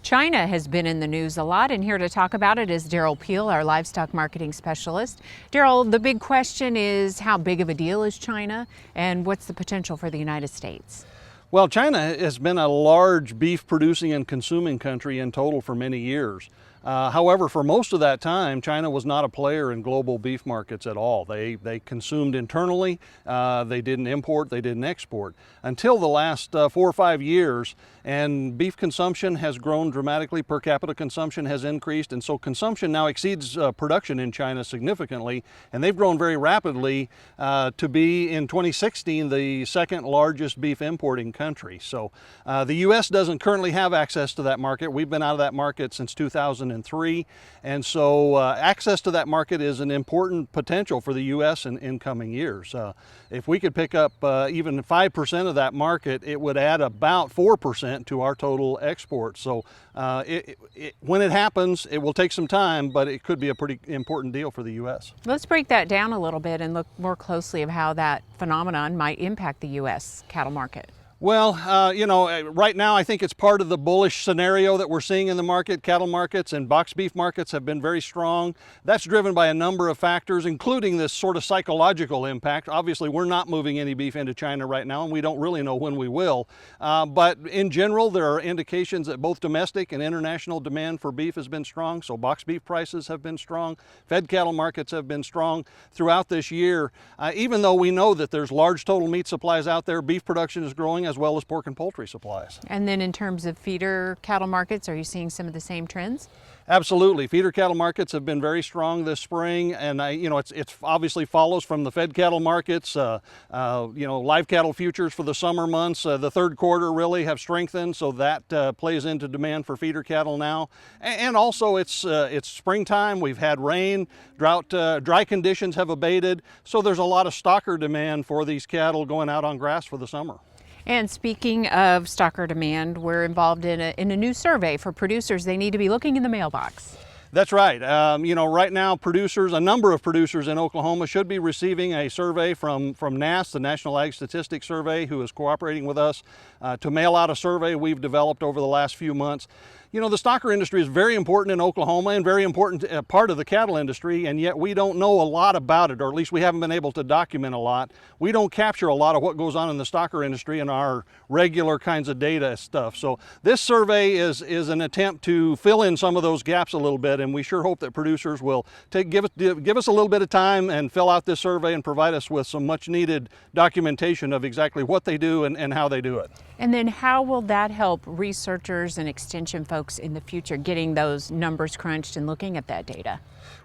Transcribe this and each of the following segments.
China has been in the news a lot, and here to talk about it is Derrell Peel, our livestock marketing specialist. Derrell, the big question is, how big of a deal is China, and what's the potential for the United States? Well, China has been a large beef producing and consuming country in total for many years. However, for most of that time, China was not a player in global beef markets at all. They consumed internally, they didn't import, they didn't export. Until the last 4 or 5 years, and beef consumption has grown dramatically, per capita consumption has increased, and so consumption now exceeds production in China significantly, and they've grown very rapidly to be, in 2016, the second largest beef importing country. So the U.S. doesn't currently have access to that market. We've been out of that market since 2003, and so access to that market is an important potential for the U.S. in coming years. If we could pick up even 5% of that market, it would add about 4% to our total exports. So when it happens, it will take some time, but it could be a pretty important deal for the U.S. Let's break that down a little bit and look more closely at how that phenomenon might impact the U.S. cattle market. Well, right now I think it's part of the bullish scenario that we're seeing in the market. Cattle markets and box beef markets have been very strong. That's driven by a number of factors, including this sort of psychological impact. Obviously, we're not moving any beef into China right now, and we don't really know when we will. But in general, there are indications that both domestic and international demand for beef has been strong. So box beef prices have been strong. Fed cattle markets have been strong throughout this year. Even though we know that there's large total meat supplies out there, beef production is growing, as well as pork and poultry supplies. And then in terms of feeder cattle markets, are you seeing some of the same trends? Absolutely. Feeder cattle markets have been very strong this spring, and it's obviously follows from the fed cattle markets. Live cattle futures for the summer months, the third quarter really have strengthened, so that plays into demand for feeder cattle now. And also it's springtime. We've had rain, dry conditions have abated, so there's a lot of stocker demand for these cattle going out on grass for the summer. And speaking of stocker demand, we're involved in a new survey for producers. They need to be looking in the mailbox. That's right. Right now a number of producers in Oklahoma should be receiving a survey from NASS, the National Ag Statistics Survey, who is cooperating with us to mail out a survey we've developed over the last few months. The stocker industry is very important in Oklahoma and very important part of the cattle industry, and yet we don't know a lot about it, or at least we haven't been able to document a lot. We don't capture a lot of what goes on in the stocker industry in our regular kinds of data stuff. So this survey is an attempt to fill in some of those gaps a little bit, and we sure hope that producers will give us a little bit of time and fill out this survey and provide us with some much needed documentation of exactly what they do and how they do it. And then how will that help researchers and extension folks in the future getting those numbers crunched and looking at that data?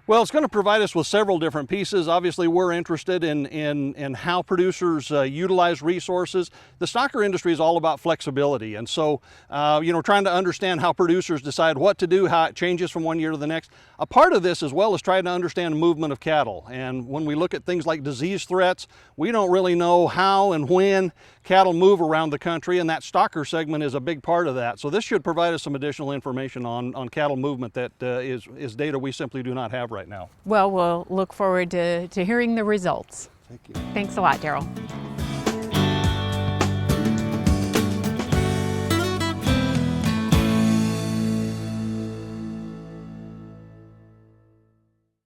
Well, it's going to provide us with several different pieces. Obviously, we're interested in how producers utilize resources. The stocker industry is all about flexibility, and so trying to understand how producers decide what to do, how it changes from one year to the next. A part of this as well is trying to understand movement of cattle. And when we look at things like disease threats, we don't really know how and when cattle move around the country, and that stocker segment is a big part of that. So this should provide us some additional information on cattle movement that is data we simply do not have right now. Well, we'll look forward to hearing the results. Thank you. Thanks a lot, Derrell.